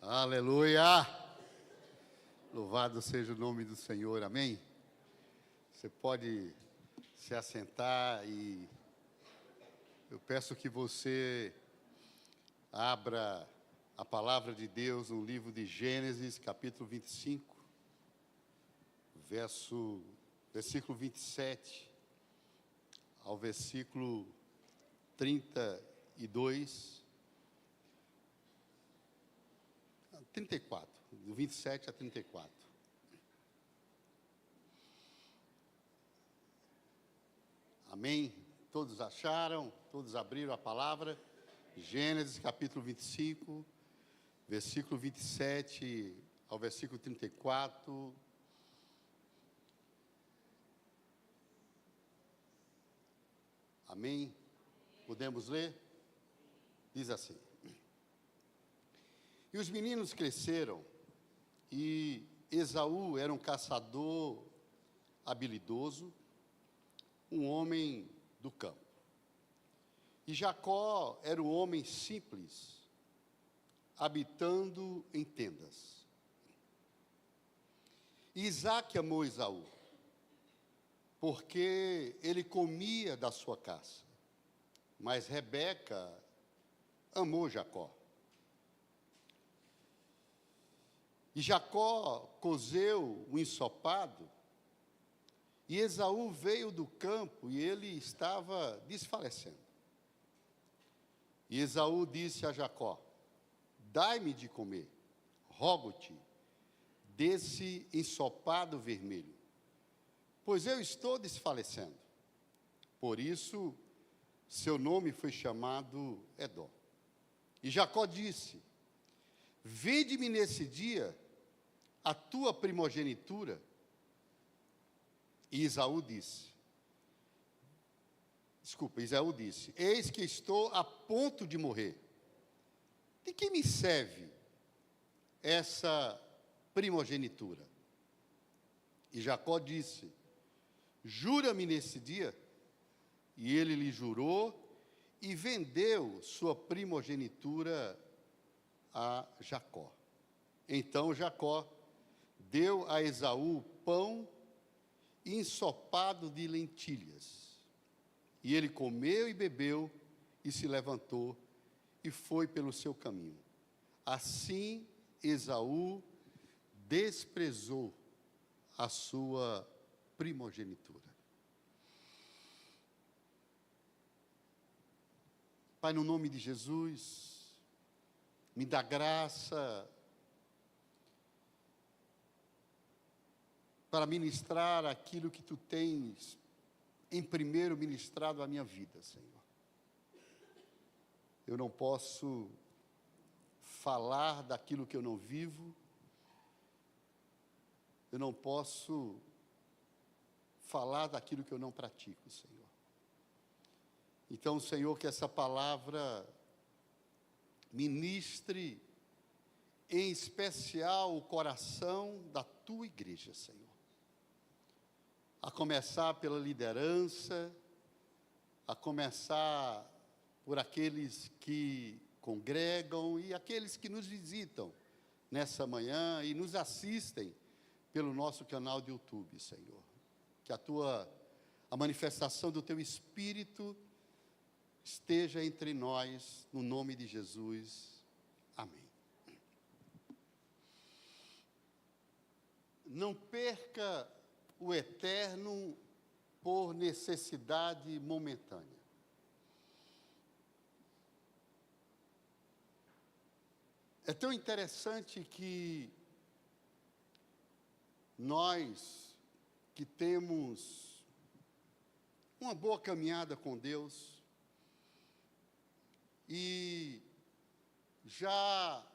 Aleluia! Louvado seja o nome do Senhor, amém? Você pode se assentar e eu peço que você abra a palavra de Deus no livro de Gênesis, capítulo 25, versículo 27 ao versículo 34, do 27 a 34. Amém? Todos acharam? Todos abriram a palavra? Gênesis capítulo 25, versículo 27 ao versículo 34. Amém? Podemos ler? Diz assim: E os meninos cresceram, e Esaú era um caçador habilidoso, um homem do campo. E Jacó era um homem simples, habitando em tendas. E Isaque amou Esaú, porque ele comia da sua caça. Mas Rebeca amou Jacó. E Jacó cozeu o ensopado, e Esaú veio do campo, e ele estava desfalecendo. E Esaú disse a Jacó: Dai-me de comer, rogo-te, desse ensopado vermelho, pois eu estou desfalecendo. Por isso, seu nome foi chamado Edom. E Jacó disse: Vende-me nesse dia a tua primogenitura. E Esaú disse: Eis que estou a ponto de morrer. De que me serve essa primogenitura? E Jacó disse: Jura-me nesse dia. E ele lhe jurou e vendeu sua primogenitura a Jacó. Então Jacó deu a Esaú pão ensopado de lentilhas. E ele comeu e bebeu, e se levantou, e foi pelo seu caminho. Assim Esaú desprezou a sua primogenitura. Pai, no nome de Jesus, me dá graça para ministrar aquilo que Tu tens em primeiro ministrado à minha vida, Senhor. Eu não posso falar daquilo que eu não vivo, eu não posso falar daquilo que eu não pratico, Senhor. Então, Senhor, que essa palavra ministre em especial o coração da Tua igreja, Senhor. A começar pela liderança, a começar por aqueles que congregam e aqueles que nos visitam nessa manhã e nos assistem pelo nosso canal de YouTube, Senhor. Que a manifestação do Teu Espírito esteja entre nós, no nome de Jesus. Amém. Não perca o eterno por necessidade momentânea. É tão interessante que nós que temos uma boa caminhada com Deus e já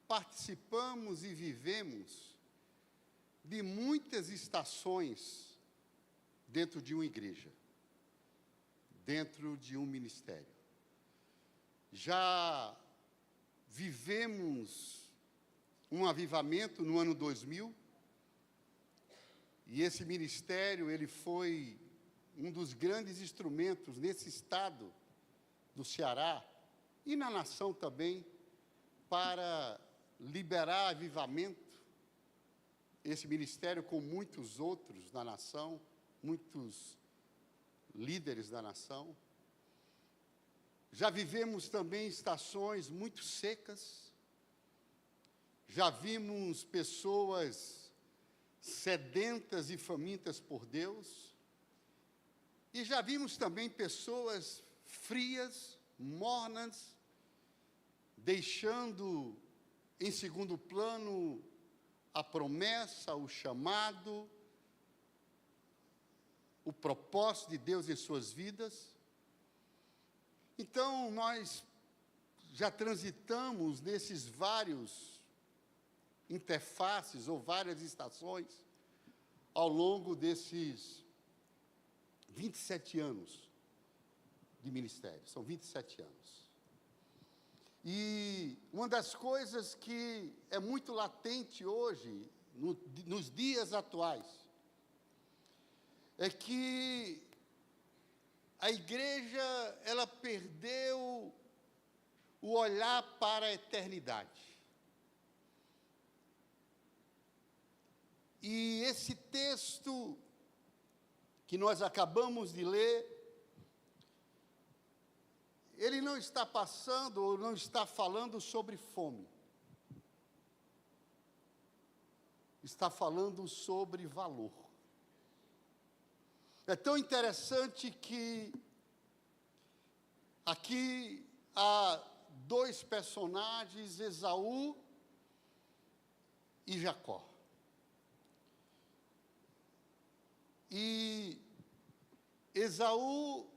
participamos e vivemos de muitas estações dentro de uma igreja, dentro de um ministério. Já vivemos um avivamento no ano 2000, e esse ministério, ele foi um dos grandes instrumentos nesse estado do Ceará, e na nação também, para liberar avivamento, esse ministério com muitos outros na nação, muitos líderes da nação. Já vivemos também estações muito secas, já vimos pessoas sedentas e famintas por Deus, e já vimos também pessoas frias, mornas, deixando em segundo plano a promessa, o chamado, o propósito de Deus em suas vidas. Então, nós já transitamos nesses vários interfaces ou várias estações ao longo desses 27 anos de ministério. São 27 anos. E uma das coisas que é muito latente hoje, nos dias atuais, é que a igreja, ela perdeu o olhar para a eternidade. E esse texto que nós acabamos de ler, ele não está passando ou não está falando sobre fome. Está falando sobre valor. É tão interessante que aqui há dois personagens, Esaú e Jacó. E Esaú,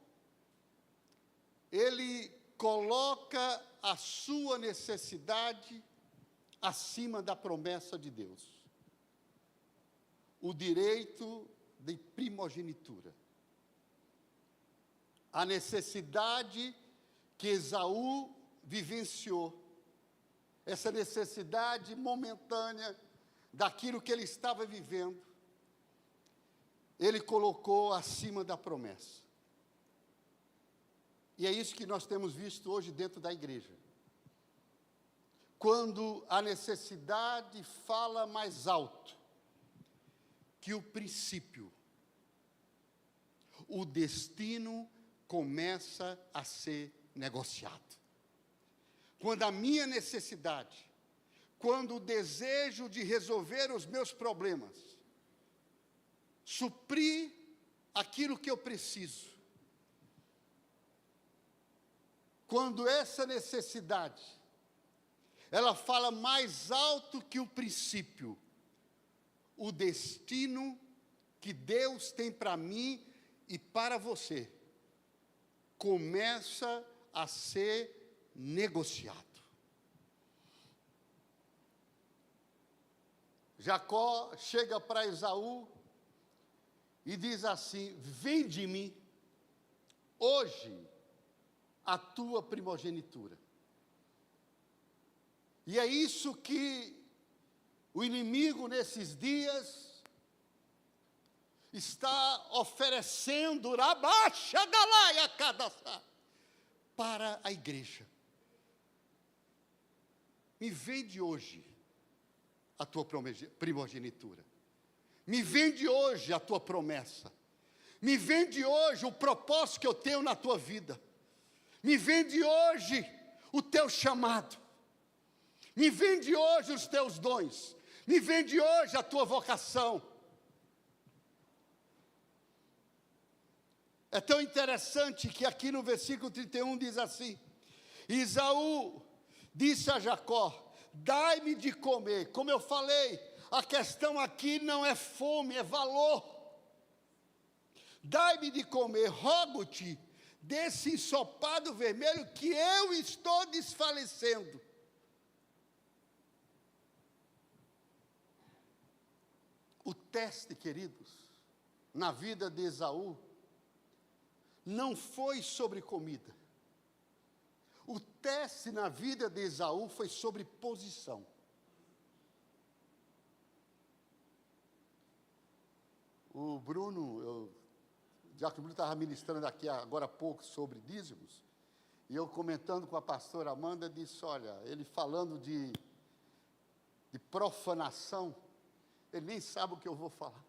ele coloca a sua necessidade acima da promessa de Deus. O direito de primogenitura. A necessidade que Esaú vivenciou. Essa necessidade momentânea daquilo que ele estava vivendo. Ele colocou acima da promessa. E é isso que nós temos visto hoje dentro da igreja. Quando a necessidade fala mais alto que o princípio, o destino começa a ser negociado. Quando a minha necessidade, quando o desejo de resolver os meus problemas, suprir aquilo que eu preciso, quando essa necessidade, ela fala mais alto que o princípio, o destino que Deus tem para mim e para você, começa a ser negociado. Jacó chega para Esaú e diz assim: vende-me hoje a tua primogenitura. E é isso que o inimigo nesses dias está oferecendo rabaixa galaia cadaçá para a igreja. Me vende hoje a tua primogenitura. Me vende hoje a tua promessa. Me vende hoje o propósito que eu tenho na tua vida. Me vende hoje o teu chamado. Me vende hoje os teus dons. Me vende hoje a tua vocação. É tão interessante que aqui no versículo 31 diz assim: Esaú disse a Jacó: dai-me de comer. Como eu falei, a questão aqui não é fome, é valor. Dai-me de comer, rogo-te, desse ensopado vermelho que eu estou desfalecendo. O teste, queridos, na vida de Esaú, não foi sobre comida. O teste na vida de Esaú foi sobre posição. O Diácono Bruno estava ministrando aqui agora há pouco sobre dízimos, e eu comentando com a pastora Amanda, disse, olha, ele falando de profanação, ele nem sabe o que eu vou falar.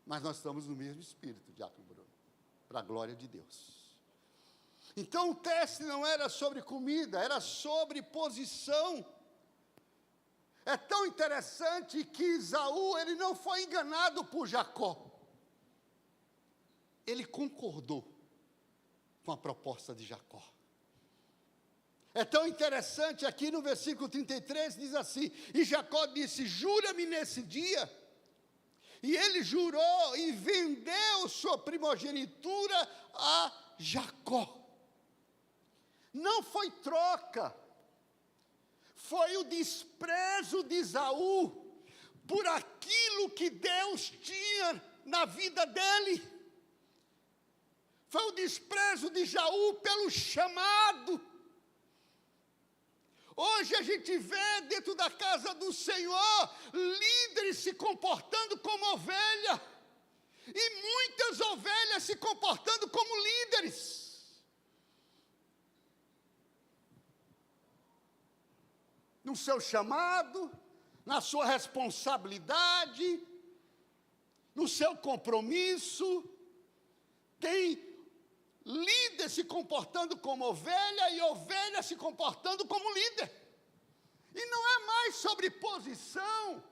Mas nós estamos no mesmo espírito, Diácono Bruno, para a glória de Deus. Então o teste não era sobre comida, era sobre posição. É tão interessante que Esaú, ele não foi enganado por Jacó. Ele concordou com a proposta de Jacó. É tão interessante aqui no versículo 33, diz assim: e Jacó disse, jura-me nesse dia. E ele jurou e vendeu sua primogenitura a Jacó. Não foi troca, foi o desprezo de Esaú por aquilo que Deus tinha na vida dele. Foi o desprezo de Esaú pelo chamado. Hoje a gente vê dentro da casa do Senhor líderes se comportando como ovelha, e muitas ovelhas se comportando como líderes. No seu chamado, na sua responsabilidade, no seu compromisso, tem líder se comportando como ovelha e ovelha se comportando como líder. E não é mais sobre posição.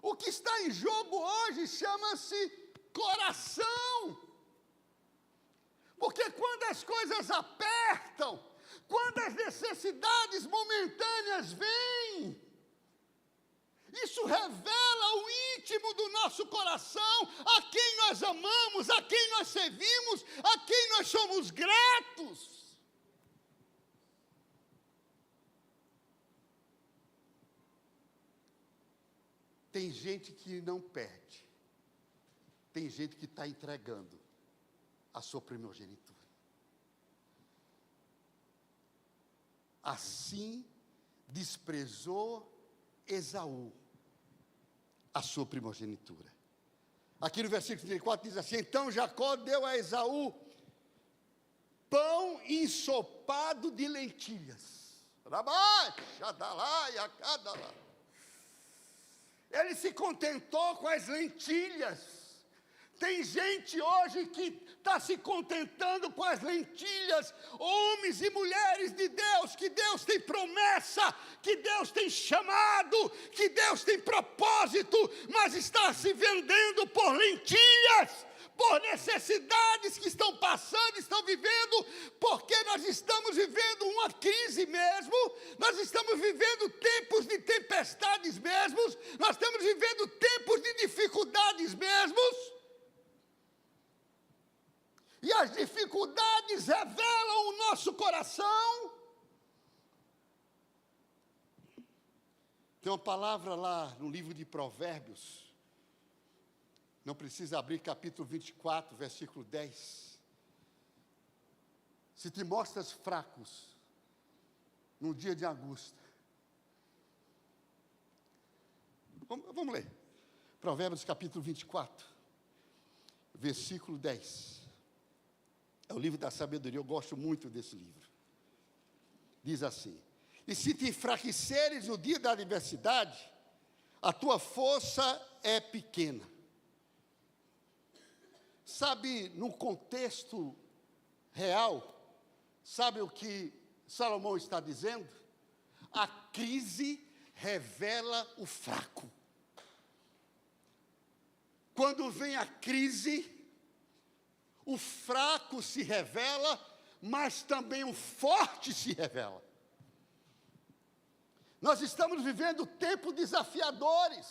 O que está em jogo hoje chama-se coração. Porque quando as coisas apertam, quando as necessidades momentâneas vêm, isso revela o íntimo do nosso coração, a quem nós amamos, a quem nós servimos, a quem nós somos gratos. Tem gente que não perde, tem gente que está entregando a sua primogenitura. Assim desprezou Esaú a sua primogenitura. Aqui no versículo 34 diz assim: então Jacó deu a Esaú pão ensopado de lentilhas. Ele se contentou com as lentilhas. Tem gente hoje que está se contentando com as lentilhas, homens e mulheres de Deus, que Deus tem promessa, que Deus tem chamado, que Deus tem propósito, mas está se vendendo por lentilhas, por necessidades que estão passando, estão vivendo, porque nós estamos vivendo uma crise mesmo, nós estamos vivendo tempos de tempestades mesmos, nós estamos vivendo tempos de dificuldades mesmos. E as dificuldades revelam o nosso coração. Tem uma palavra lá no livro de Provérbios, não precisa abrir, capítulo 24, versículo 10. Se te mostras fracos num dia de angústia. Vamos ler. Provérbios capítulo 24, versículo 10. É o livro da sabedoria, eu gosto muito desse livro. Diz assim: e se te enfraqueceres no dia da adversidade, a tua força é pequena. Sabe, no contexto real, sabe o que Salomão está dizendo? A crise revela o fraco. Quando vem a crise, o fraco se revela, mas também o forte se revela. Nós estamos vivendo tempos desafiadores.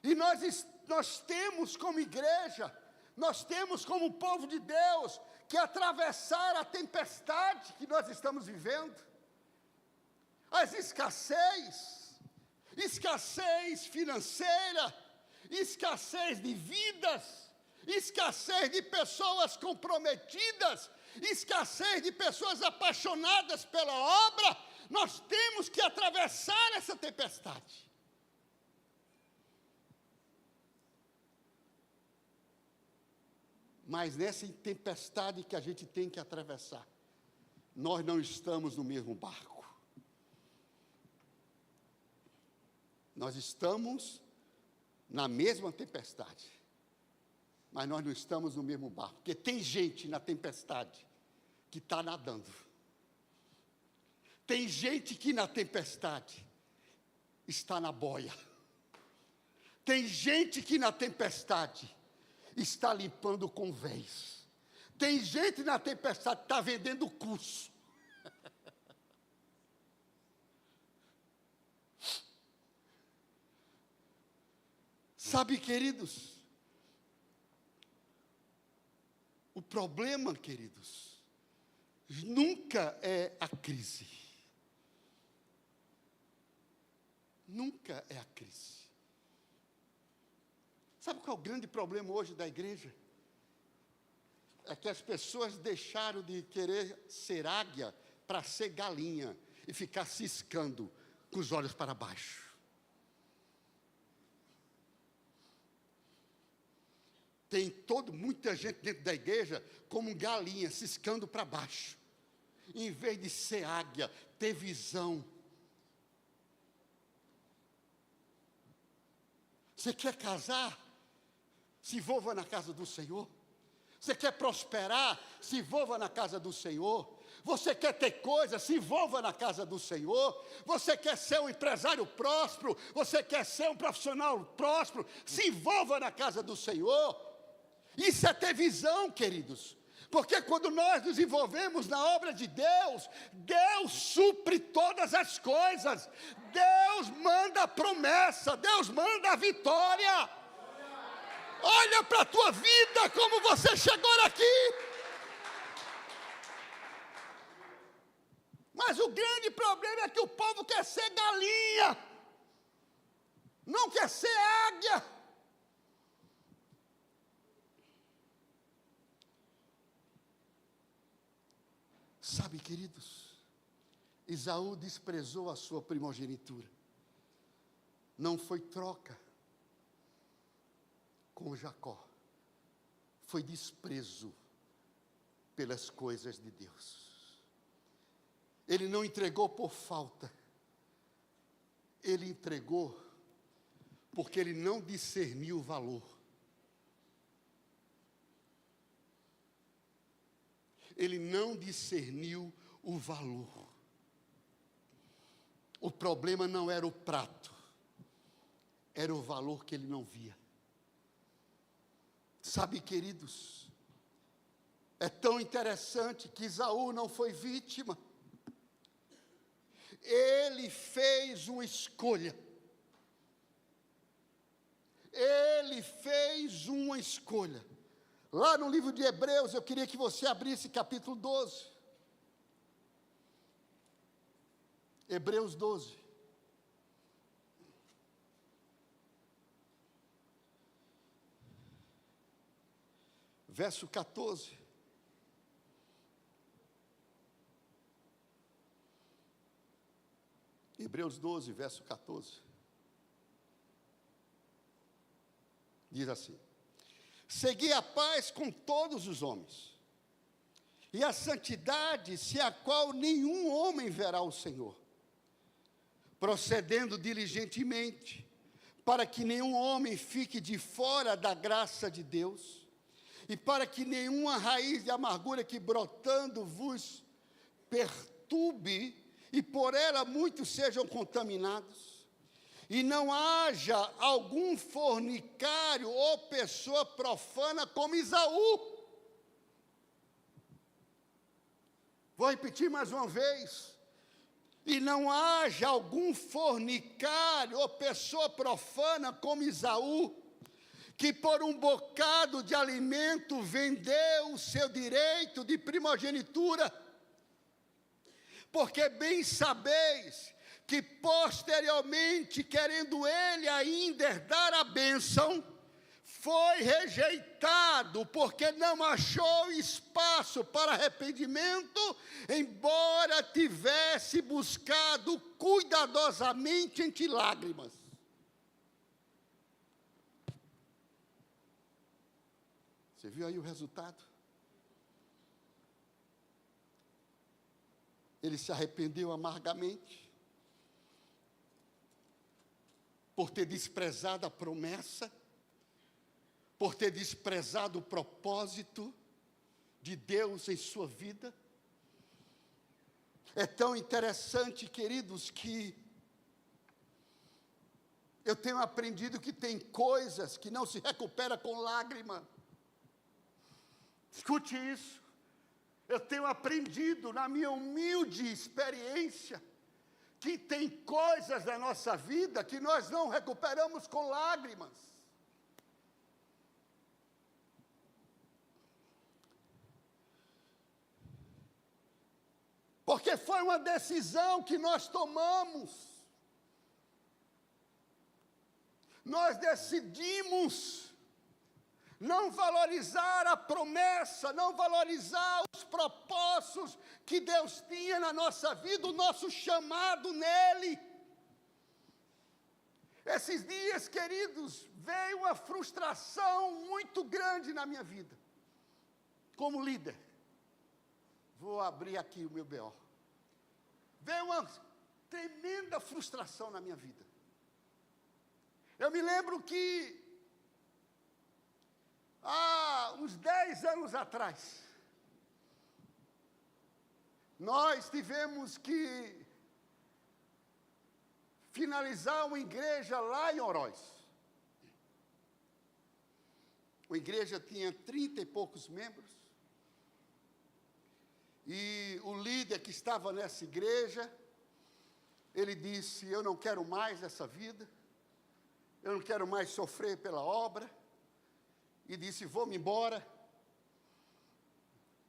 E nós temos como igreja, nós temos como povo de Deus, que atravessar a tempestade que nós estamos vivendo. As escassez financeira, escassez de vidas, escassez de pessoas comprometidas, escassez de pessoas apaixonadas pela obra. Nós temos que atravessar essa tempestade. Mas nessa tempestade que a gente tem que atravessar, nós não estamos no mesmo barco. Nós estamos na mesma tempestade, mas nós não estamos no mesmo barco, porque tem gente na tempestade que está nadando. Tem gente que na tempestade está na boia. Tem gente que na tempestade está limpando convés. Tem gente na tempestade que está vendendo curso. Sabe, queridos, o problema, queridos, nunca é a crise. Nunca é a crise. Sabe qual é o grande problema hoje da igreja? É que as pessoas deixaram de querer ser águia para ser galinha e ficar ciscando com os olhos para baixo. Tem muita gente dentro da igreja como galinha, ciscando para baixo. Em vez de ser águia, ter visão. Você quer casar? Se envolva na casa do Senhor. Você quer prosperar? Se envolva na casa do Senhor. Você quer ter coisa? Se envolva na casa do Senhor. Você quer ser um empresário próspero? Você quer ser um profissional próspero? Se envolva na casa do Senhor. Isso é ter visão, queridos. Porque quando nós nos envolvemos na obra de Deus, Deus supre todas as coisas. Deus manda a promessa, Deus manda a vitória. Olha para a tua vida, como você chegou aqui. Mas o grande problema é que o povo quer ser galinha, não quer ser águia. Sabe, queridos, Esaú desprezou a sua primogenitura. Não foi troca com Jacó. Foi desprezo pelas coisas de Deus. Ele não entregou por falta. Ele entregou porque ele não discerniu o valor. Ele não discerniu o valor. O problema não era o prato, era o valor que ele não via. Sabe, queridos, é tão interessante que Esaú não foi vítima. Ele fez uma escolha. Ele fez uma escolha. Lá no livro de Hebreus, eu queria que você abrisse capítulo 12. Hebreus 12. Verso 14. Hebreus 12, verso 14. Diz assim: segui a paz com todos os homens, e a santidade, sem a qual nenhum homem verá o Senhor, procedendo diligentemente, para que nenhum homem fique de fora da graça de Deus, e para que nenhuma raiz de amargura que brotando vos perturbe, e por ela muitos sejam contaminados. E não haja algum fornicário ou pessoa profana como Esaú. Vou repetir mais uma vez. E não haja algum fornicário ou pessoa profana como Esaú, que por um bocado de alimento vendeu o seu direito de primogenitura. Porque bem sabeis que posteriormente, querendo ele ainda herdar a bênção, foi rejeitado, porque não achou espaço para arrependimento, embora tivesse buscado cuidadosamente entre lágrimas. Você viu aí o resultado? Ele se arrependeu amargamente. por ter desprezado a promessa, por ter desprezado o propósito de Deus em sua vida. É tão interessante, queridos, que eu tenho aprendido que tem coisas que não se recupera com lágrima. Escute isso. Eu tenho aprendido na minha humilde experiência que tem coisas da nossa vida que nós não recuperamos com lágrimas. Porque foi uma decisão que nós tomamos. Nós decidimos não valorizar a promessa, não valorizar os propósitos que Deus tinha na nossa vida, o nosso chamado nele. Esses dias, queridos, veio uma frustração muito grande na minha vida, como líder. Vou abrir aqui o meu B.O. Veio uma tremenda frustração na minha vida. Eu me lembro que, há uns 10 anos atrás, nós tivemos que finalizar uma igreja lá em Oroz. A igreja tinha 30 e poucos membros. E o líder que estava nessa igreja, ele disse: eu não quero mais essa vida, eu não quero mais sofrer pela obra, e disse: vou-me embora,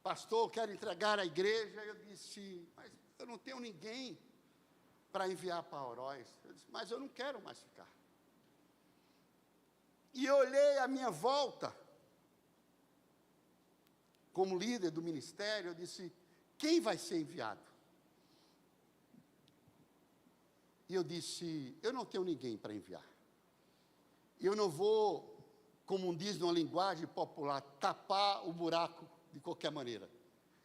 pastor, eu quero entregar a igreja. Eu disse: mas eu não tenho ninguém para enviar para Oroz. Eu disse: mas eu não quero mais ficar. E eu olhei à minha volta, como líder do ministério, eu disse: quem vai ser enviado? E eu disse: eu não tenho ninguém para enviar. Eu não vou, como diz numa linguagem popular, tapar o buraco de qualquer maneira.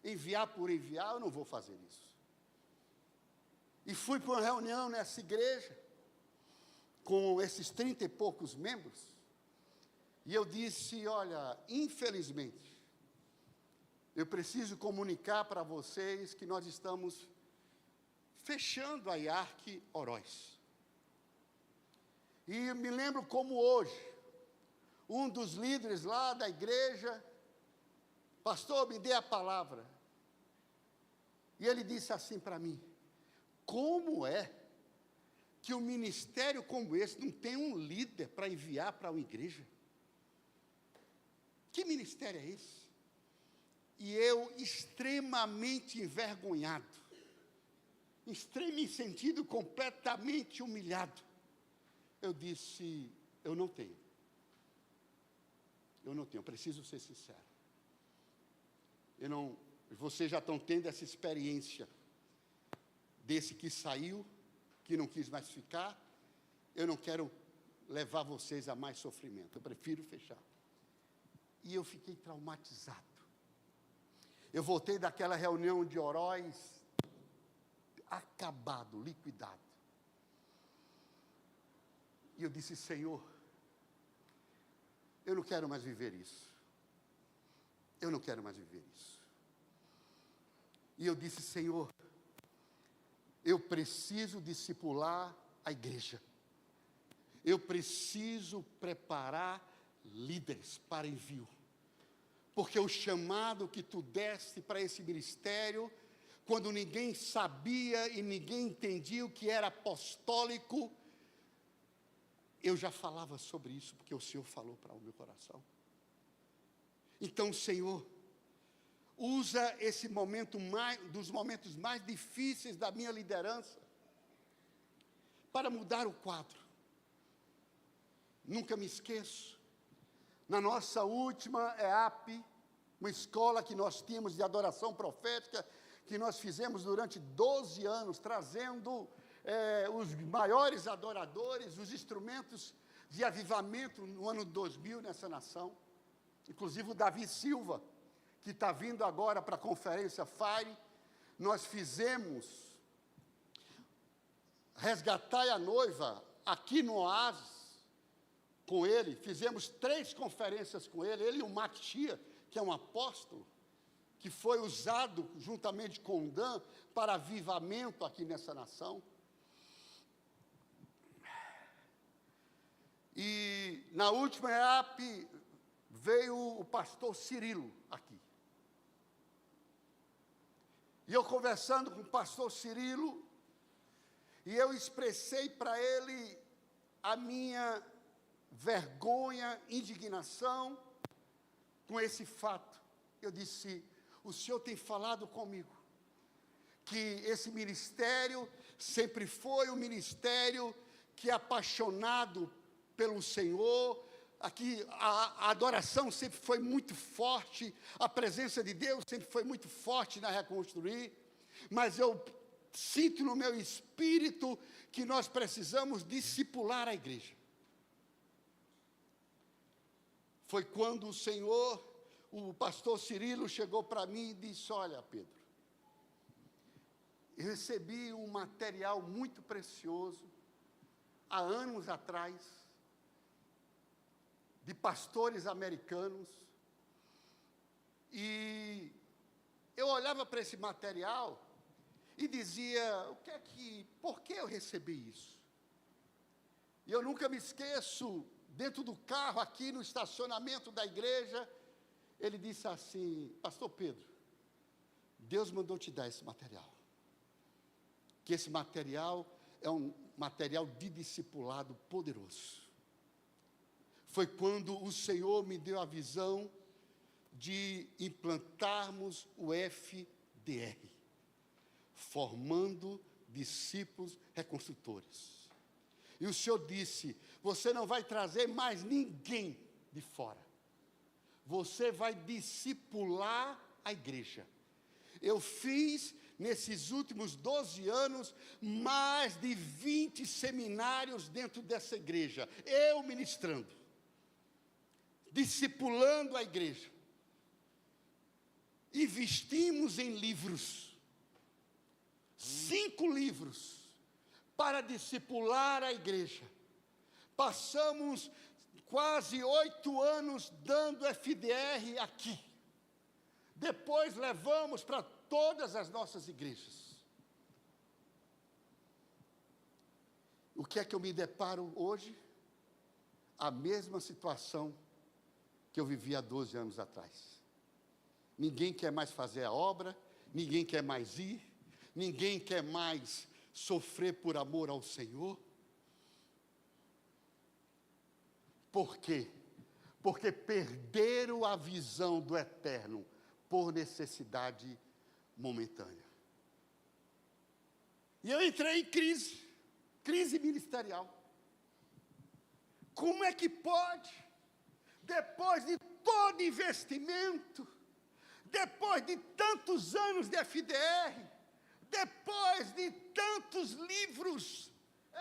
Enviar por enviar, eu não vou fazer isso. E fui para uma reunião nessa igreja, com esses 30 e poucos membros, e eu disse: olha, infelizmente, eu preciso comunicar para vocês que nós estamos fechando a IARC Oroz. E me lembro como hoje, um dos líderes lá da igreja: pastor, me dê a palavra. E ele disse assim para mim: como é que um ministério como esse não tem um líder para enviar para uma igreja? Que ministério é esse? E eu, extremamente envergonhado, em sentido completamente humilhado, eu disse: eu não tenho. Eu não tenho, preciso ser sincero. Vocês já estão tendo essa experiência desse que saiu, que não quis mais ficar. Eu não quero levar vocês a mais sofrimento, eu prefiro fechar. E eu fiquei traumatizado. Eu voltei daquela reunião de Oroz, acabado, liquidado. E eu disse: Senhor, eu não quero mais viver isso. Eu não quero mais viver isso. E eu disse: Senhor, eu preciso discipular a igreja. Eu preciso preparar líderes para envio. Porque o chamado que tu deste para esse ministério, quando ninguém sabia e ninguém entendia o que era apostólico, eu já falava sobre isso, porque o Senhor falou para o meu coração. Então, Senhor, usa esse momento dos momentos mais difíceis da minha liderança, para mudar o quadro. Nunca me esqueço, na nossa última EAP, uma escola que nós tínhamos de adoração profética, que nós fizemos durante 12 anos, trazendo os maiores adoradores, os instrumentos de avivamento no ano 2000 nessa nação, inclusive o Davi Silva, que está vindo agora para a conferência FIRE. Nós fizemos Resgatai a Noiva, aqui no Oásis, com ele, fizemos 3 conferências com ele e o Matia, que é um apóstolo, que foi usado juntamente com o Dan para avivamento aqui nessa nação. E na última EAP veio o pastor Cirilo aqui. E eu conversando com o pastor Cirilo, e eu expressei para ele a minha vergonha, indignação com esse fato. Eu disse: o senhor tem falado comigo que esse ministério sempre foi um ministério que é apaixonado pelo Senhor, aqui a adoração sempre foi muito forte, a presença de Deus sempre foi muito forte na Reconstruir, mas eu sinto no meu espírito que nós precisamos discipular a igreja. Foi quando o Senhor, o pastor Cirilo chegou para mim e disse: olha, Pedro, eu recebi um material muito precioso, há anos atrás, de pastores americanos, e eu olhava para esse material e dizia: por que eu recebi isso? E eu nunca me esqueço, dentro do carro, aqui no estacionamento da igreja, ele disse assim: pastor Pedro, Deus mandou te dar esse material, que esse material é um material de discipulado poderoso. Foi quando o Senhor me deu a visão de implantarmos o FDR, formando discípulos reconstrutores. E o Senhor disse: você não vai trazer mais ninguém de fora, você vai discipular a igreja. Eu fiz, nesses últimos 12 anos, mais de 20 seminários dentro dessa igreja, eu ministrando, discipulando a igreja. Investimos em livros, 5 livros, para discipular a igreja. Passamos quase 8 anos dando FDR aqui. Depois levamos para todas as nossas igrejas. O que é que eu me deparo hoje? A mesma situação que eu vivi há 12 anos atrás. Ninguém quer mais fazer a obra, ninguém quer mais ir, ninguém quer mais sofrer por amor ao Senhor. Por quê? Porque perderam a visão do eterno por necessidade momentânea. E eu entrei em crise ministerial. Como é que pode, depois de todo investimento, depois de tantos anos de FDR, depois de tantos livros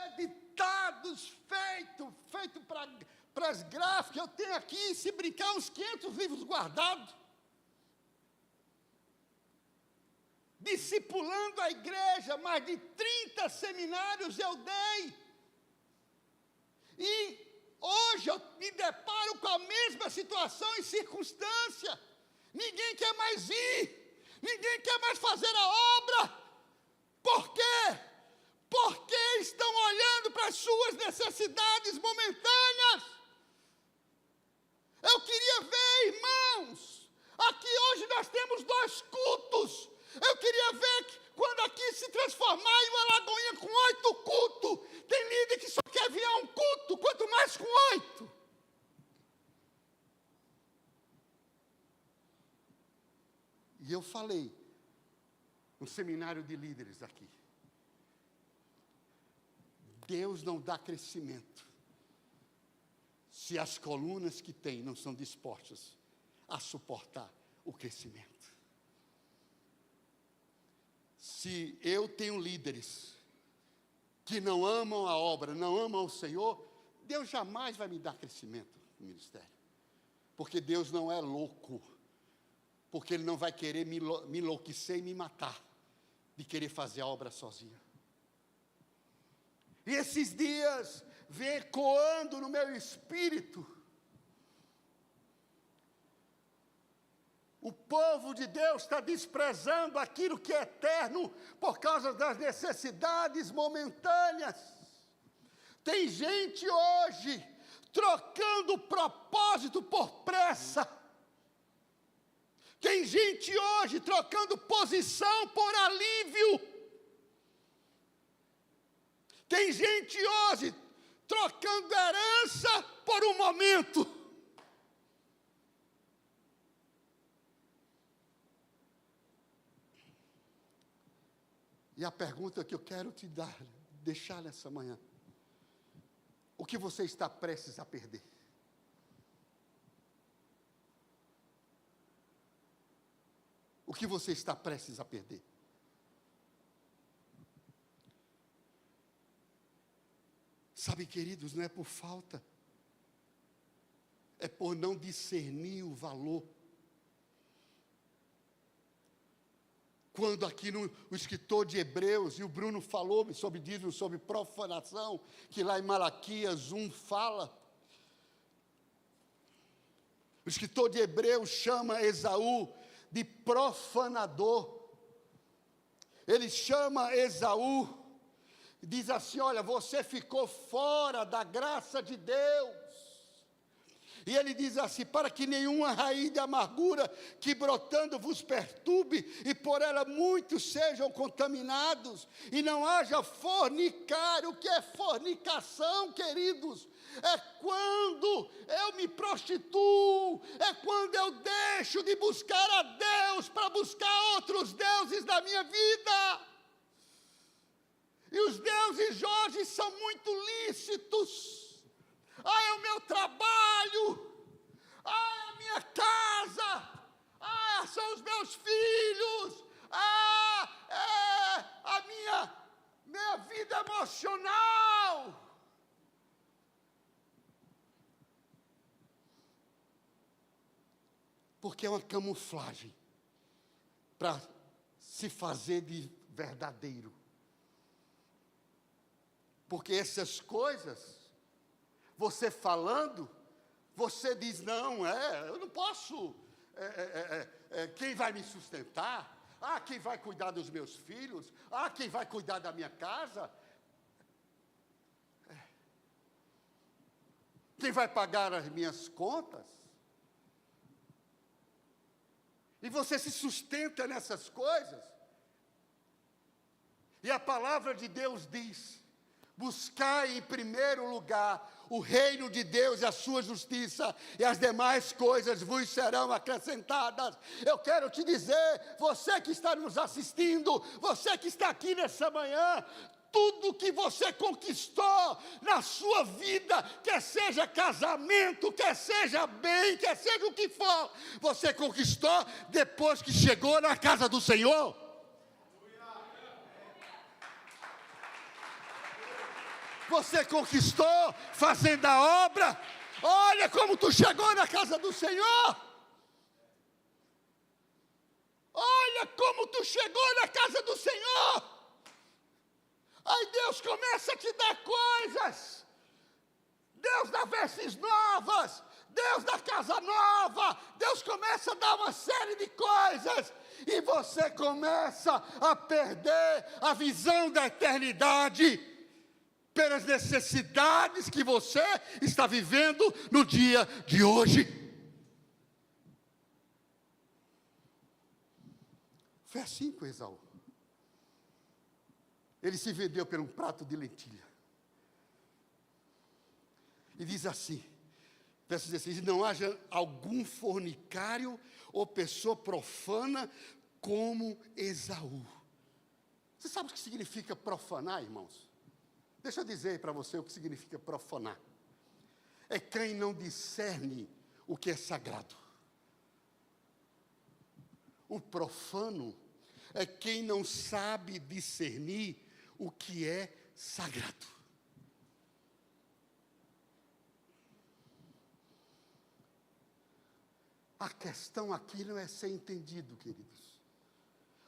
editados, feito para as gráficas, eu tenho aqui, se brincar, uns 500 livros guardados, discipulando a igreja, mais de 30 seminários eu dei, e hoje eu me deparo com a mesma situação e circunstância. Ninguém quer mais ir, ninguém quer mais fazer a obra. Por quê? Porque estão olhando para as suas necessidades momentâneas. Eu queria ver, irmãos, aqui hoje nós temos 2 cultos. Eu queria ver que quando aqui se transformar em uma Lagoinha com 8 cultos. Tem líder que só quer vir a um culto, quanto mais com 8. E eu falei no seminário de líderes aqui: Deus não dá crescimento se as colunas que tem não são dispostas a suportar o crescimento. Se eu tenho líderes que não amam a obra, não amam o Senhor, Deus jamais vai me dar crescimento no ministério. Porque Deus não é louco. Porque Ele não vai querer me enlouquecer e me matar de querer fazer a obra sozinho. E esses dias vem ecoando no meu espírito. O povo de Deus está desprezando aquilo que é eterno por causa das necessidades momentâneas. Tem gente hoje trocando propósito por pressa. Tem gente hoje trocando posição por alívio. Tem gente hoje trocando herança por um momento. E a pergunta que eu quero te deixar nessa manhã: o que você está prestes a perder? O que você está prestes a perder? Sabe, queridos, não é por falta, é por não discernir o valor. Quando aqui o escritor de Hebreus, e o Bruno falou sobre dízimo, sobre profanação, que lá em Malaquias 1 fala. O escritor de Hebreus chama Esaú de profanador. Ele chama Esaú e diz assim: olha, você ficou fora da graça de Deus. E ele diz assim: para que nenhuma raiz de amargura que brotando vos perturbe, e por ela muitos sejam contaminados, e não haja fornicário. O que é fornicação, queridos? É quando eu me prostituo, é quando eu deixo de buscar a Deus para buscar outros deuses na minha vida. E os deuses hoje são muito lícitos. É o meu trabalho, é a minha casa, são os meus filhos, é a minha vida emocional. Porque é uma camuflagem para se fazer de verdadeiro. Porque essas coisas, você falando, você diz: não, eu não posso, quem vai me sustentar? Quem vai cuidar dos meus filhos? Quem vai cuidar da minha casa? Quem vai pagar as minhas contas? E você se sustenta nessas coisas. E a palavra de Deus diz: buscai em primeiro lugar o reino de Deus e a sua justiça, e as demais coisas vos serão acrescentadas. Eu quero te dizer, você que está nos assistindo, você que está aqui nessa manhã, tudo que você conquistou na sua vida, quer seja casamento, quer seja bem, quer seja o que for, você conquistou depois que chegou na casa do Senhor. Você conquistou fazendo a obra. Olha como tu chegou na casa do Senhor. Olha como tu chegou na casa do Senhor. Aí Deus começa a te dar coisas. Deus dá vestes novas. Deus dá casa nova. Deus começa a dar uma série de coisas. E você começa a perder a visão da eternidade pelas necessidades que você está vivendo no dia de hoje. Foi assim com Esaú. Ele se vendeu por um prato de lentilha. E diz assim, verso 16: não haja algum fornicário ou pessoa profana como Esaú. Você sabe o que significa profanar, irmãos? Deixa eu dizer para você o que significa profanar. É quem não discerne o que é sagrado. O profano é quem não sabe discernir o que é sagrado. A questão aqui não é ser entendido, queridos.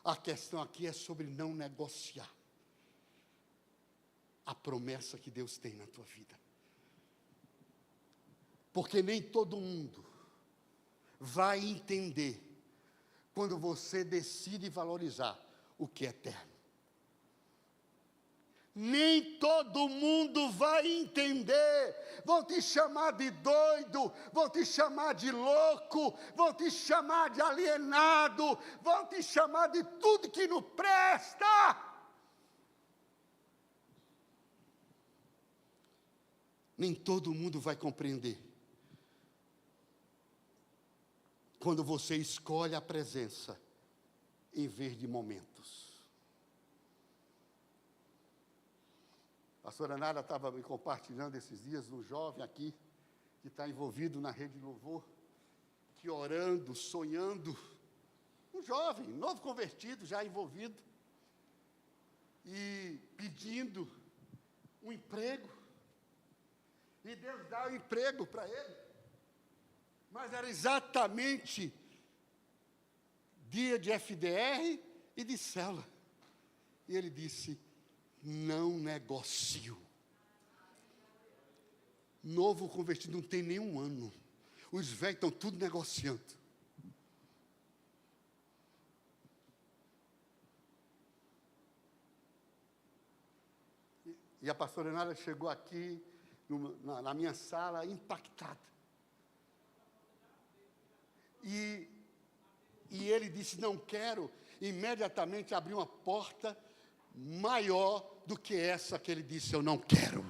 A questão aqui é sobre não negociar a promessa que Deus tem na tua vida. Porque nem todo mundo vai entender quando você decide valorizar o que é eterno. Nem todo mundo vai entender. Vão te chamar de doido, vão te chamar de louco, vão te chamar de alienado, vão te chamar de tudo que não presta. Nem todo mundo vai compreender quando você escolhe a presença em vez de momentos. A pastora Nara estava me compartilhando esses dias um jovem aqui, que está envolvido na rede de louvor, que orando, sonhando, um jovem, novo convertido, já envolvido, e pedindo um emprego, e Deus dá o emprego para ele, mas era exatamente dia de FDR e de célula, e ele disse: não negocio. Novo convertido não tem nenhum ano. Os velhos estão tudo negociando. E a pastora Nara chegou aqui na minha sala impactada. E ele disse: não quero. Imediatamente abriu uma porta maior do que essa que ele disse: eu não quero.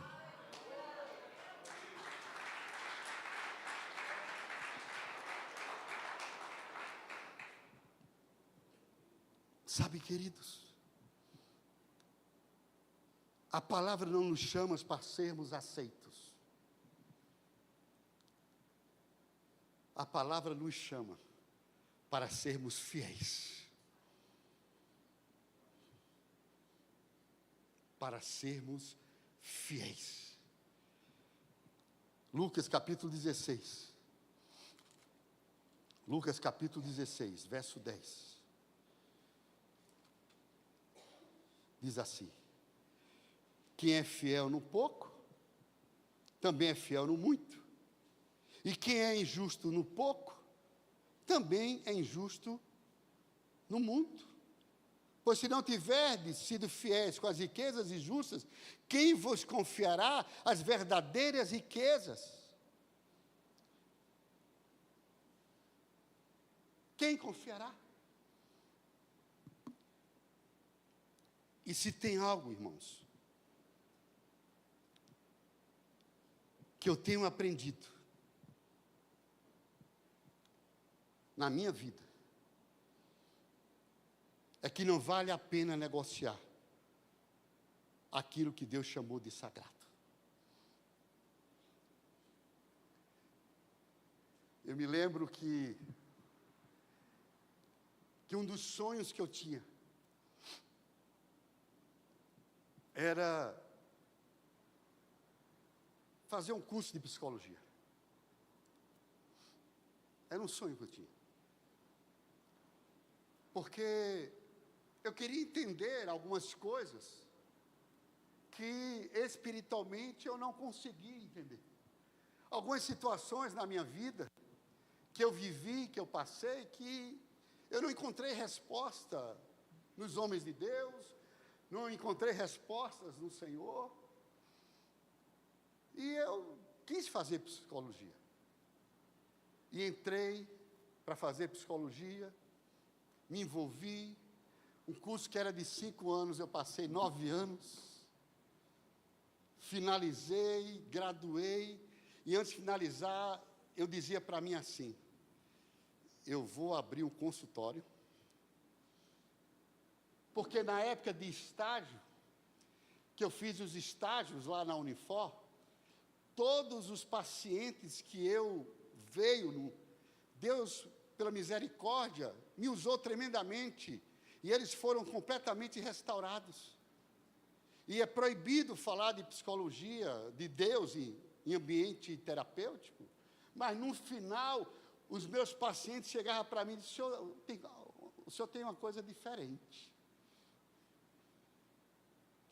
Sabe, queridos, a palavra não nos chama para sermos aceitos. A palavra nos chama para sermos fiéis. Para sermos fiéis. Lucas capítulo 16. Lucas capítulo 16, verso 10. Diz assim: quem é fiel no pouco, também é fiel no muito. E quem é injusto no pouco, também é injusto no muito. Pois se não tiverdes sido fiéis com as riquezas injustas, quem vos confiará as verdadeiras riquezas? Quem confiará? E se tem algo, irmãos, que eu tenho aprendido na minha vida, é que não vale a pena negociar aquilo que Deus chamou de sagrado. Eu me lembro que um dos sonhos que eu tinha era fazer um curso de psicologia. Era um sonho que eu tinha. Porque eu queria entender algumas coisas que espiritualmente eu não conseguia entender. Algumas situações na minha vida que eu vivi, que eu passei, que eu não encontrei resposta nos homens de Deus, não encontrei respostas no Senhor. E eu quis fazer psicologia. E entrei para fazer psicologia, me envolvi. Um curso que era de 5 anos, eu passei 9 anos. Finalizei, graduei. E antes de finalizar, eu dizia para mim assim: eu vou abrir um consultório. Porque na época de estágio, que eu fiz os estágios lá na Unifor, todos os pacientes que eu veio, Deus, pela misericórdia, me usou tremendamente, e eles foram completamente restaurados. E é proibido falar de psicologia, de Deus em ambiente terapêutico, mas no final, os meus pacientes chegavam para mim e diziam: o senhor tem uma coisa diferente.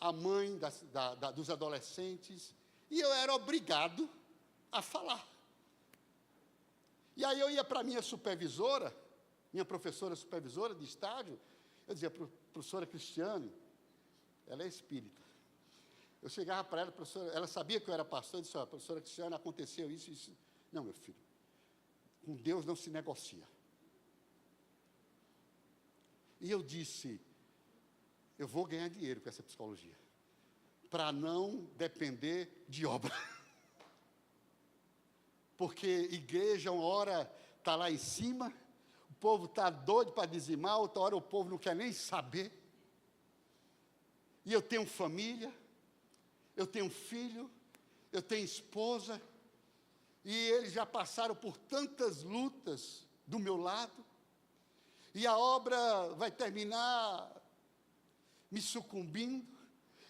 A mãe dos adolescentes, e eu era obrigado a falar. E aí eu ia para a minha supervisora, minha professora supervisora de estágio, eu dizia, professora Cristiane, ela é espírita. Eu chegava para ela, professora, ela sabia que eu era pastor, eu disse, professora Cristiane, aconteceu isso, isso. Não, meu filho, com Deus não se negocia. E eu disse, eu vou ganhar dinheiro com essa psicologia, para não depender de obra. Porque igreja, uma hora está lá em cima, o povo está doido para dizimar, outra hora o povo não quer nem saber. E eu tenho família, eu tenho filho, eu tenho esposa, e eles já passaram por tantas lutas do meu lado, e a obra vai terminar me sucumbindo.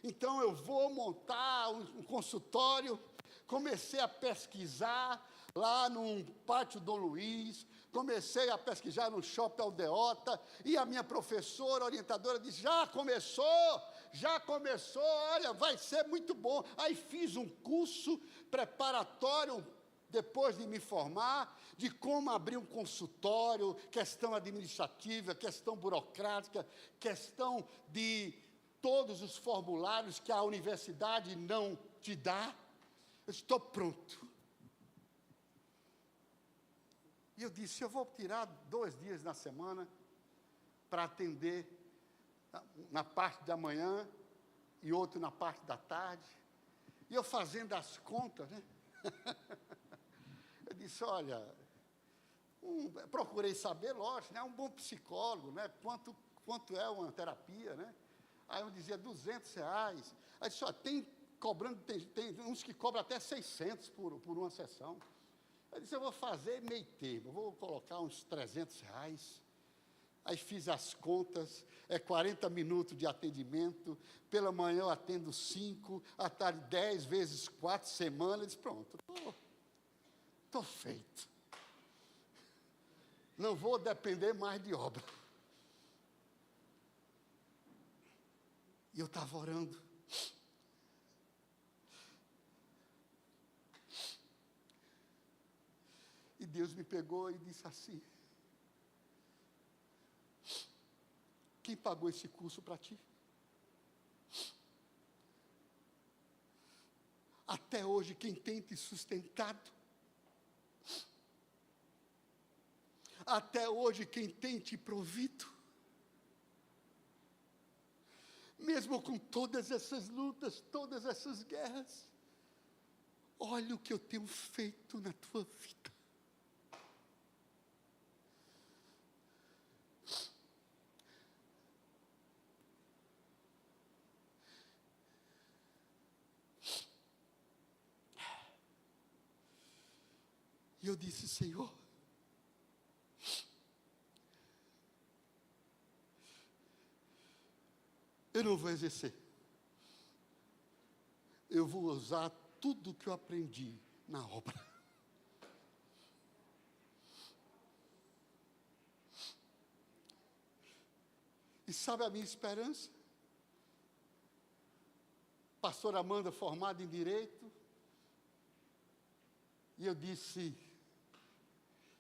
Então eu vou montar um consultório. Comecei a pesquisar lá no Pátio Dom Luiz, comecei a pesquisar no Shopping Aldeota, e a minha professora, orientadora, disse, já começou, olha, vai ser muito bom. Aí fiz um curso preparatório, depois de me formar, de como abrir um consultório, questão administrativa, questão burocrática, questão de todos os formulários que a universidade não te dá. Eu estou pronto. E eu disse, eu vou tirar 2 dias na semana para atender na parte da manhã e outro na parte da tarde. E eu fazendo as contas, né? Eu disse, olha, procurei saber, lógico, né? Um bom psicólogo, né? Quanto é uma terapia, né? Aí eu dizia, R$200. Aí disse, tem uns que cobram até 600 por uma sessão. Eu disse, eu vou fazer meio termo, vou colocar uns R$300. Aí fiz as contas, 40 minutos de atendimento, pela manhã eu atendo 5, à tarde 10 vezes 4 semanas, eu disse, pronto, estou feito. Não vou depender mais de obra. E eu estava orando. E Deus me pegou e disse assim, quem pagou esse curso para ti? Até hoje, quem tem te sustentado? Até hoje, quem tem te provido? Mesmo com todas essas lutas, todas essas guerras, olha o que eu tenho feito na tua vida. E eu disse, Senhor, eu não vou exercer. Eu vou usar tudo que eu aprendi na obra. E sabe a minha esperança? Pastora Amanda, formada em Direito. E eu disse,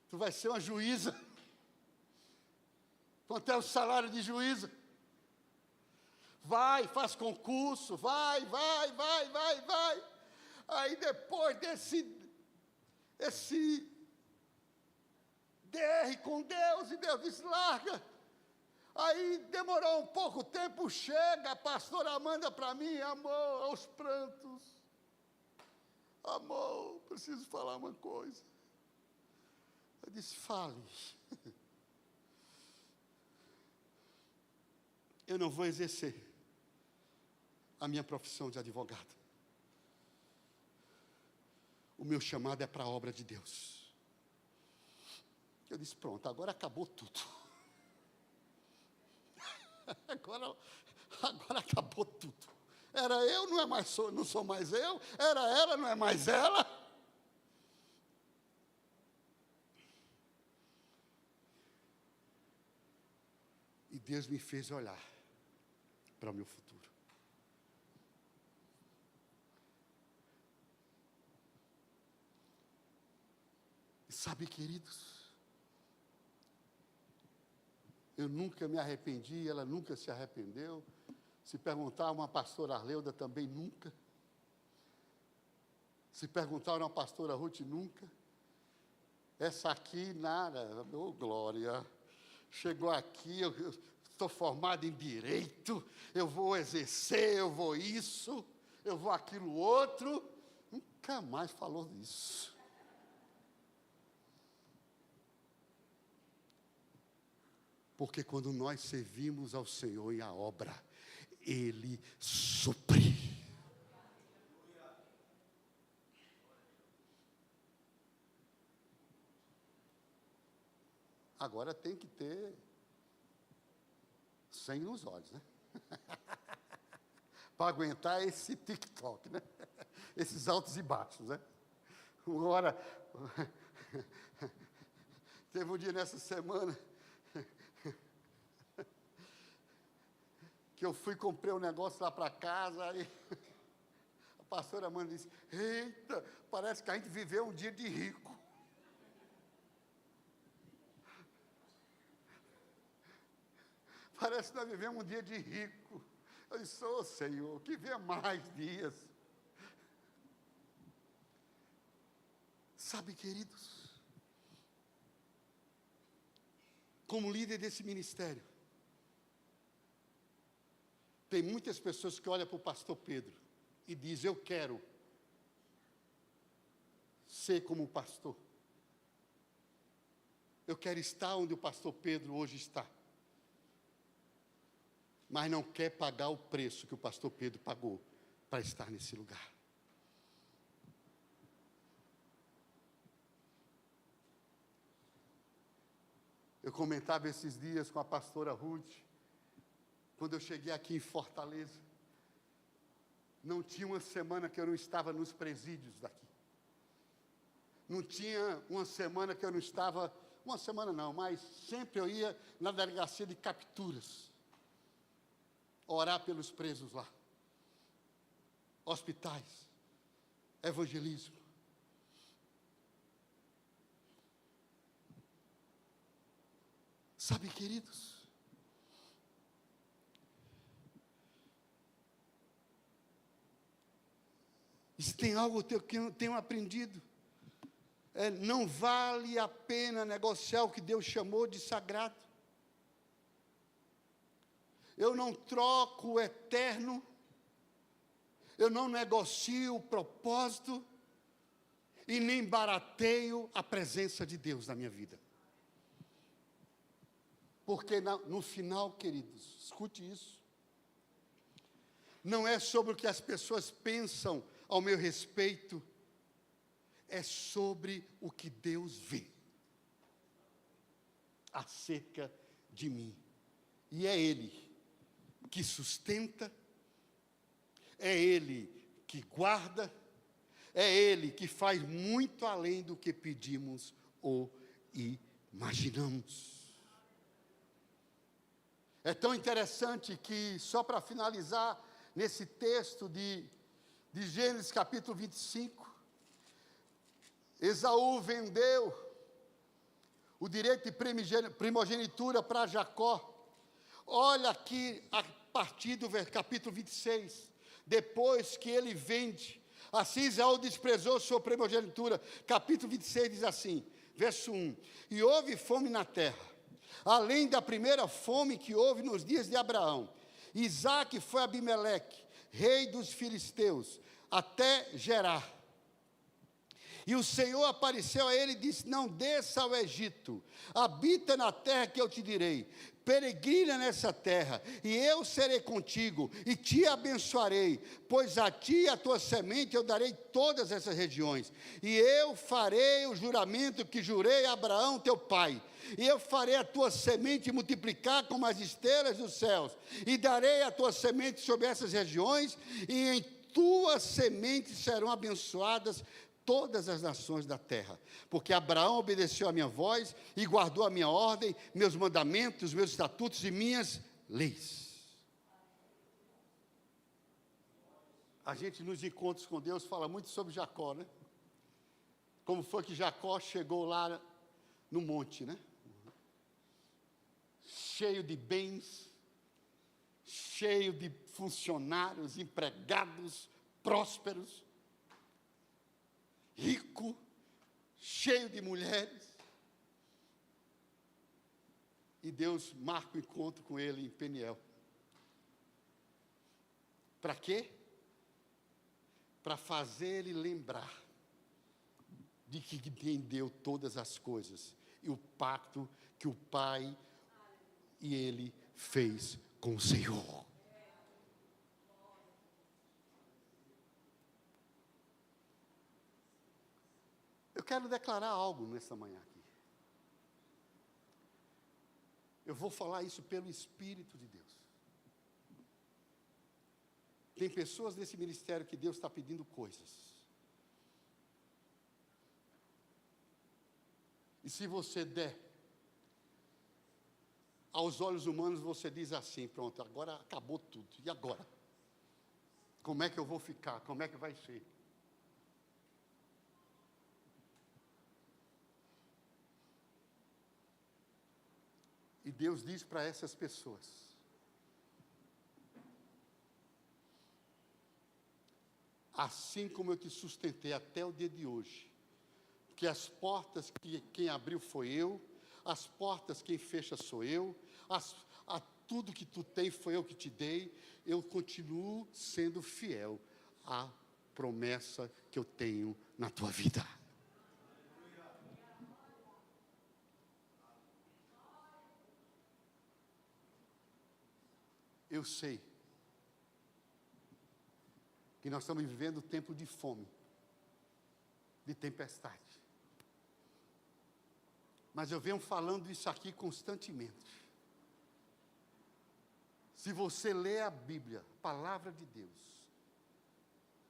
tu vai ser uma juíza. Quanto é o salário de juíza? Vai, faz concurso, vai. Aí depois esse DR com Deus, e Deus disse, larga. Aí demorou um pouco tempo, chega a pastora Amanda para mim, amor, aos prantos. Amor, preciso falar uma coisa. Eu disse, fale. Eu não vou exercer a minha profissão de advogado. O meu chamado é para a obra de Deus. Eu disse, pronto, agora acabou tudo. Agora acabou tudo. Era eu, não sou mais eu. Era ela, não é mais ela. E Deus me fez olhar para o meu futuro. E Sabe, queridos, eu nunca me arrependi, ela nunca se arrependeu. Se perguntar a uma pastora Arleuda, também nunca. Se perguntar a uma pastora Ruth, nunca. Essa aqui, nada, oh glória, chegou aqui, eu estou formado em direito, eu vou exercer, eu vou isso, eu vou aquilo outro. Nunca mais falou disso. Porque quando nós servimos ao Senhor em a obra, Ele supre. Agora tem que ter sangue nos olhos, né? Para aguentar esse TikTok, né? Esses altos e baixos, né? Uma hora, teve um dia nessa semana que eu fui comprei um negócio lá para casa, aí a pastora Amanda disse, eita, parece que a gente viveu um dia de rico. Parece que nós vivemos um dia de rico. Eu disse, ô Senhor, que venha mais dias. Sabe, queridos, como líder desse ministério, tem muitas pessoas que olham para o pastor Pedro e dizem, eu quero ser como o pastor. Eu quero estar onde o pastor Pedro hoje está. Mas não quer pagar o preço que o pastor Pedro pagou para estar nesse lugar. Eu comentava esses dias com a pastora Ruth, quando eu cheguei aqui em Fortaleza, não tinha uma semana que eu não estava nos presídios daqui. Não tinha uma semana que eu não estava, uma semana não, mas sempre eu ia na delegacia de capturas, orar pelos presos lá, hospitais, evangelismo. Sabe, queridos, se tem algo que eu tenho aprendido, não vale a pena negociar o que Deus chamou de sagrado. Eu não troco o eterno, eu não negocio o propósito e nem barateio a presença de Deus na minha vida. Porque no final, queridos, escute isso, não é sobre o que as pessoas pensam ao meu respeito, é sobre o que Deus vê acerca de mim. E é Ele que sustenta, é Ele que guarda, é Ele que faz muito além do que pedimos ou imaginamos. É tão interessante que, só para finalizar, nesse texto de Gênesis capítulo 25, Esaú vendeu o direito de primogenitura para Jacó. Olha aqui, a partir do capítulo 26, depois que ele vende, assim Esaú desprezou sua primogenitura. Capítulo 26 diz assim, verso 1, e houve fome na terra, além da primeira fome que houve nos dias de Abraão. Isaque foi a Abimeleque, rei dos filisteus, até Gerar. E o Senhor apareceu a ele e disse, não desça ao Egito, habita na terra que eu te direi, peregrina nessa terra, e eu serei contigo, e te abençoarei, pois a ti e a tua semente eu darei todas essas regiões, e eu farei o juramento que jurei a Abraão teu pai, e eu farei a tua semente multiplicar como as estrelas dos céus, e darei a tua semente sobre essas regiões, e em tua semente serão abençoadas todas as nações da terra, porque Abraão obedeceu a minha voz e guardou a minha ordem, meus mandamentos, meus estatutos e minhas leis. A gente nos encontros com Deus fala muito sobre Jacó, né? Como foi que Jacó chegou lá no monte, né? Cheio de bens, cheio de funcionários, empregados, prósperos, rico, cheio de mulheres. E Deus marca o encontro com ele em Peniel. Para quê? Para fazer ele lembrar de que entendeu todas as coisas e o pacto que o Pai e ele fez com o Senhor. Eu quero declarar algo nessa manhã aqui. Eu vou falar isso pelo Espírito de Deus. Tem pessoas nesse ministério que Deus está pedindo coisas. E se você der, aos olhos humanos você diz assim, pronto, agora acabou tudo. E agora? Como é que eu vou ficar? Como é que vai ser? E Deus diz para essas pessoas: assim como eu te sustentei até o dia de hoje, que as portas que quem abriu foi eu, as portas quem fecha sou eu, tudo que tu tem foi eu que te dei, eu continuo sendo fiel à promessa que eu tenho na tua vida. Eu sei que nós estamos vivendo um tempo de fome, de tempestade. Mas eu venho falando isso aqui constantemente. Se você lê a Bíblia, a palavra de Deus,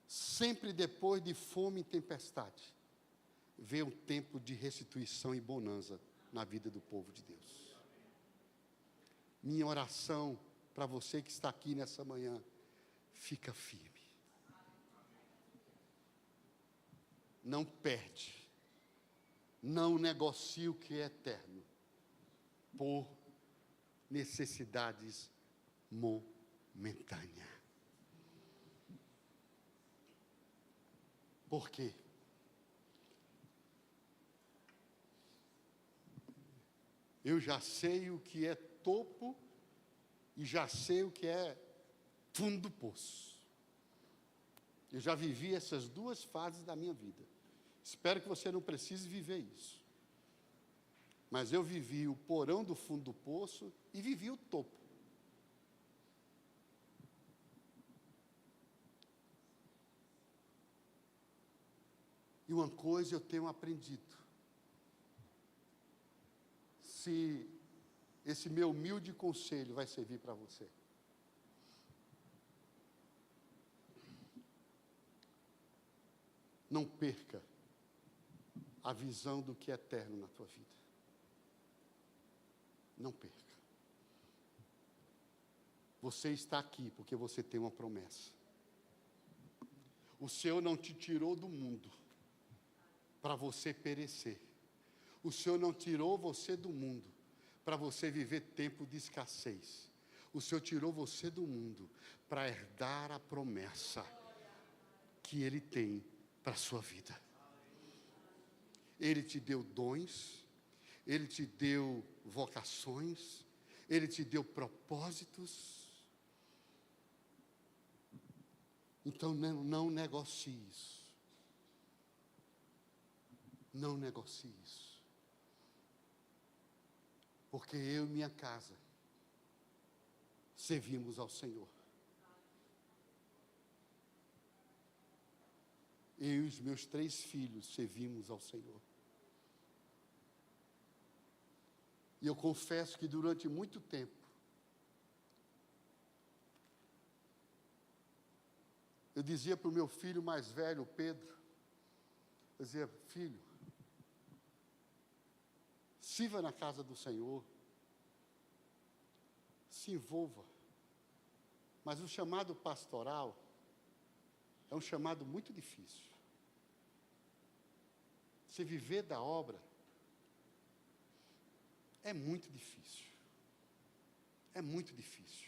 sempre depois de fome e tempestade, vem um tempo de restituição e bonança na vida do povo de Deus. Minha oração para você que está aqui nessa manhã, fica firme. Não perde. Não negocie o que é eterno por necessidades momentâneas. Por quê? Eu já sei o que é topo e já sei o que é fundo do poço. Eu já vivi essas duas fases da minha vida. Espero que você não precise viver isso. Mas eu vivi o porão do fundo do poço e vivi o topo. E uma coisa eu tenho aprendido. Se esse meu humilde conselho vai servir para você. Não perca a visão do que é eterno na tua vida. Não perca. Você está aqui porque você tem uma promessa. O Senhor não te tirou do mundo para você perecer. O Senhor não tirou você do mundo para você viver tempo de escassez. O Senhor tirou você do mundo para herdar a promessa que Ele tem para a sua vida. Ele te deu dons, Ele te deu vocações, Ele te deu propósitos. Então não negocie isso. Não negocie isso. Porque eu e minha casa servimos ao Senhor. Eu e os meus 3 filhos servimos ao Senhor. E eu confesso que durante muito tempo, eu dizia para o meu filho mais velho, Pedro, eu dizia: filho, sirva na casa do Senhor, se envolva, mas o chamado pastoral é um chamado muito difícil. você viver da obra, é muito difícil. É muito difícil.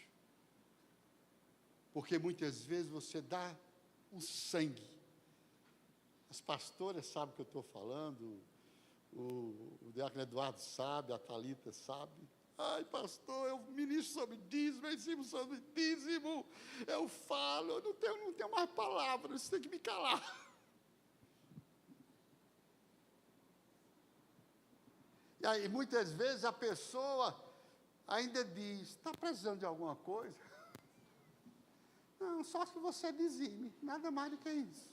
Porque muitas vezes você dá o sangue. As pastoras sabem o que eu estou falando, o diácono Eduardo sabe, a Thalita sabe. Ai, pastor, eu ministro sobre dízimo, eu ensino sobre dízimo, eu falo, eu não tenho mais palavras, você tem que me calar. E aí, muitas vezes, a pessoa ainda diz, está precisando de alguma coisa? Não, só que você dizime, nada mais do que isso.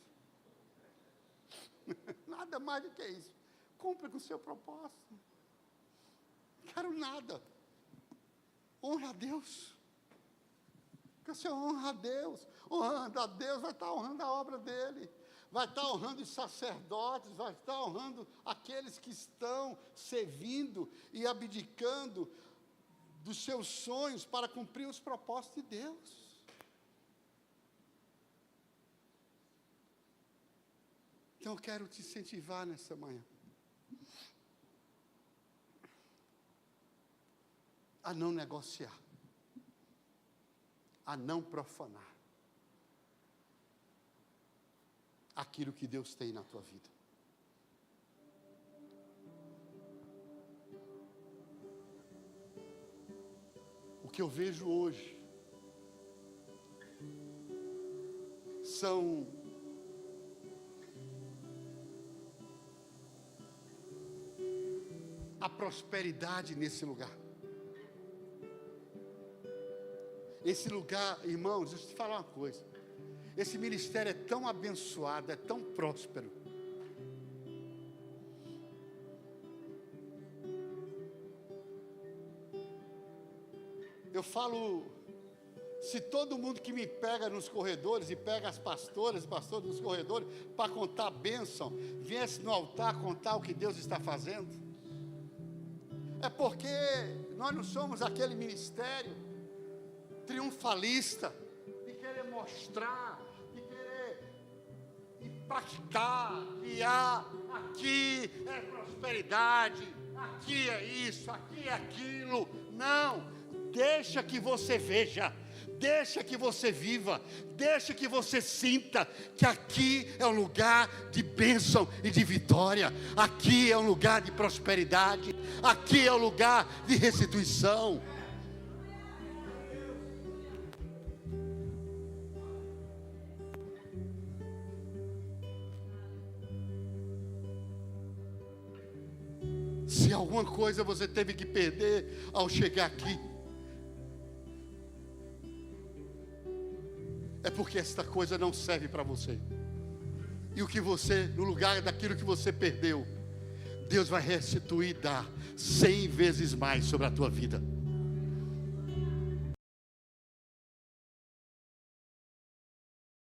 Nada mais do que isso. Cumpra com o seu propósito. Não quero nada. Honra a Deus. Porque você honra a Deus. Honrando a Deus, vai estar honrando a obra dele. Vai estar honrando os sacerdotes, vai estar honrando aqueles que estão servindo e abdicando dos seus sonhos para cumprir os propósitos de Deus. Então eu quero te incentivar nessa manhã a não negociar, a não profanar aquilo que Deus tem na tua vida. O que eu vejo hoje são a prosperidade nesse lugar. Esse lugar, irmãos, deixa eu te falar uma coisa. Esse ministério é tão abençoado, é tão próspero. Eu falo, se todo mundo que me pega nos corredores, e pega as pastoras e pastores nos corredores, para contar a bênção, viesse no altar contar o que Deus está fazendo, é porque nós não somos aquele ministério triunfalista, de querer mostrar, de querer impactar, que aqui é prosperidade, aqui é isso, aqui é aquilo. Não, deixa que você veja, deixa que você viva, deixa que você sinta que aqui é um lugar de bênção e de vitória, aqui é um lugar de prosperidade, aqui é um lugar de restituição. Se alguma coisa você teve que perder ao chegar aqui, é porque esta coisa não serve para você. E o que você, no lugar daquilo que você perdeu, Deus vai restituir e dar 100 vezes mais sobre a tua vida.